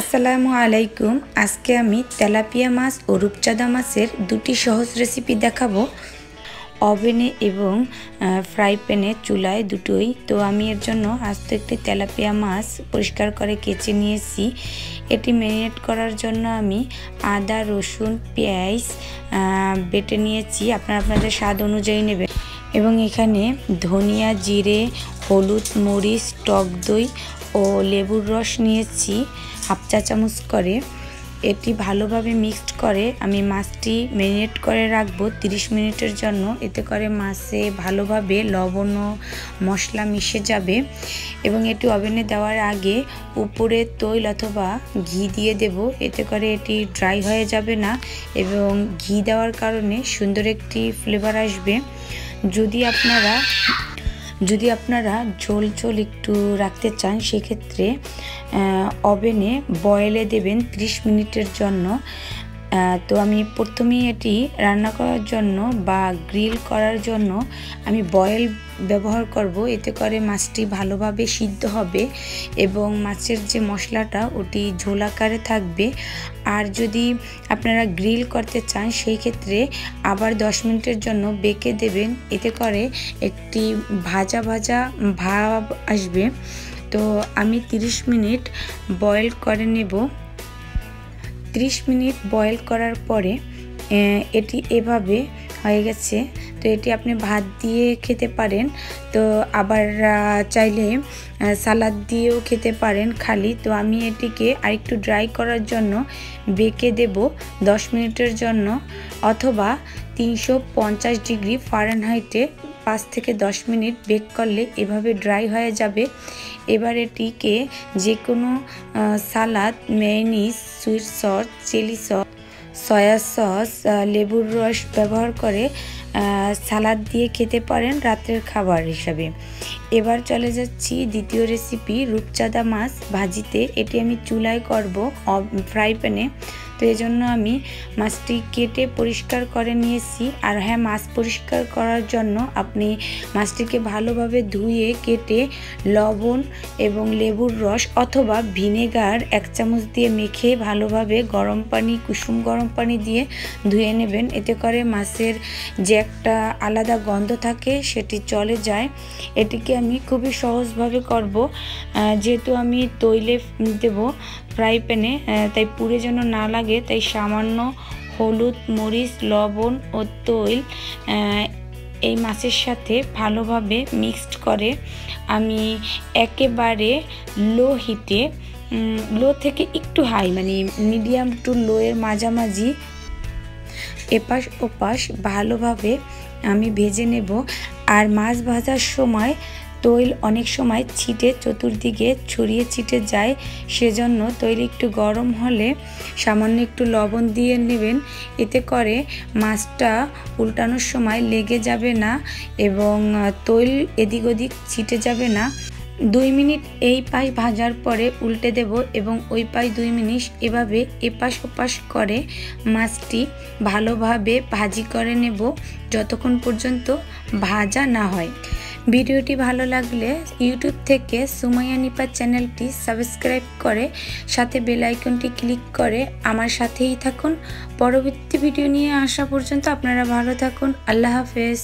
আসসালামু আলাইকুম। আজকে আমি তেলাপিয়া মাছ ও রূপচাঁদা মাছের দুটি সহজ রেসিপি দেখাবো ওভেনে এবং ফ্রাই প্যানে, চুলায় দুটোই। তো আমি এর জন্য আস্ত একটি তেলাপিয়া মাছ পরিষ্কার করে কেচে নিয়েছি। এটি ম্যারিনেট করার জন্য আমি আদা, রসুন, পেঁয়াজ বেটে নিয়েছি। আপনাদের স্বাদ অনুযায়ী নেবেন। এবং এখানে ধনিয়া, জিরে, হলুদ, মরিচ, টক দই ও লেবুর রস নিয়েছি হাফ চা চামচ করে। এটি ভালোভাবে মিক্সড করে আমি মাছটি ম্যারিনেট করে রাখবো 30 মিনিটের জন্য। এতে করে মাছে ভালোভাবে লবণ ও মশলা মিশে যাবে। এবং এটি ওভেনে দেওয়ার আগে উপরে তৈল অথবা ঘি দিয়ে দেব। এতে করে এটি ড্রাই হয়ে যাবে না এবং ঘি দেওয়ার কারণে সুন্দর একটি ফ্লেভার আসবে। যদি আপনারা ঝোল একটু রাখতে চান, সেক্ষেত্রে ওভেনে বয়েলে দেবেন 30 মিনিটের জন্য। তো আমি প্রথমেই এটি রান্না করার জন্য বা গ্রিল করার জন্য আমি বয়েল ব্যবহার করব। এতে করে মাছটি ভালোভাবে সিদ্ধ হবে এবং মাছের যে মশলাটা ওটি ঝোল আকারে থাকবে। আর যদি আপনারা গ্রিল করতে চান, সেই ক্ষেত্রে আবার 10 মিনিটের জন্য বেঁকে দেবেন। এতে করে একটি ভাজা ভাব আসবে। তো আমি 30 মিনিট বয়েল করে নেব। 30 মিনিট বয়েল করার পরে এটি এভাবে হয়ে গেছে। তো এটি আপনি ভাত দিয়ে খেতে পারেন, তো আবার চাইলে সালাদ দিয়েও খেতে পারেন খালি। তো আমি এটিকে আরেকটু ড্রাই করার জন্য বেঁকে দেব 10 মিনিটের জন্য, অথবা 350 ডিগ্রি ফারেনহাইটে 5 থেকে 10 মিনিট বেক করলে এভাবে ড্রাই হয়ে যাবে। এবার এটিকে যে কোনো salad, mayonnaise, sweet sauce, chilli sauce, soya sauce, লেবুর রস ব্যবহার করে সালাদ দিয়ে খেতে পারেন রাতের খাবার হিসাবে। এবার চলে যাচ্ছি দ্বিতীয় রেসিপি, রূপচাঁদা মাছ ভাজিতে। এটি আমি চুলায় করব ফ্রাই প্যানে। তো এজন্য আমি মাছটি কেটে পরিষ্কার করে নিয়েছি। আর হ্যাঁ, মাছ পরিষ্কার করার জন্য আপনি মাছটিকে ভালোভাবে ধুয়ে কেটে লবণ এবং লেবুর রস অথবা ভিনেগার 1 চামচ দিয়ে মেখে ভালোভাবে কুসুম গরম পানি দিয়ে ধুয়ে নেবেন। এতে করে মাছের যে একটা আলাদা গন্ধ থাকে সেটি চলে যায়। এটিকে আমি খুবই সহজভাবে করব, যেহেতু আমি তৈলে দেব ফ্রাই প্যানে, তাই পুড়ে যেন না লাগে, তাই সামান্য হলুদ, মরিচ, লবণ ও তৈল এই মাছের সাথে ভালোভাবে মিক্সড করে আমি একেবারে লো থেকে একটু হাই, মানে মিডিয়াম টু লো এর মাঝামাঝি এপাশ ওপাশ ভালোভাবে আমি ভেজে নেব। আর মাছ ভাজার সময় তৈল অনেক সময় চতুর্দিকে ছড়িয়ে ছিটে যায়, সেজন্য তৈল একটু গরম হলে সামান্য একটু লবণ দিয়ে নেবেন। এতে করে মাছটা উল্টানোর সময় লেগে যাবে না এবং তৈল এদিক ওদিক ছিটে যাবে না। 2 মিনিট এই পাশ ভাজার পরে উল্টে দেব এবং ওই পাশ 2 মিনিট এভাবে এপাশ ওপাশ করে মাছটি ভালোভাবে ভাজি করে নেব যতক্ষণ পর্যন্ত ভাজা না হয়। ভিডিওটি ভালো লাগলে ইউটিউব থেকে সুমাইয়া নিপা চ্যানেলটি সাবস্ক্রাইব করে সাথে বেল আইকনটি ক্লিক করে আমার সাথেই থাকুন। পরবর্তী ভিডিও নিয়ে আসা পর্যন্ত আপনারা ভালো থাকুন। আল্লাহ হাফেজ।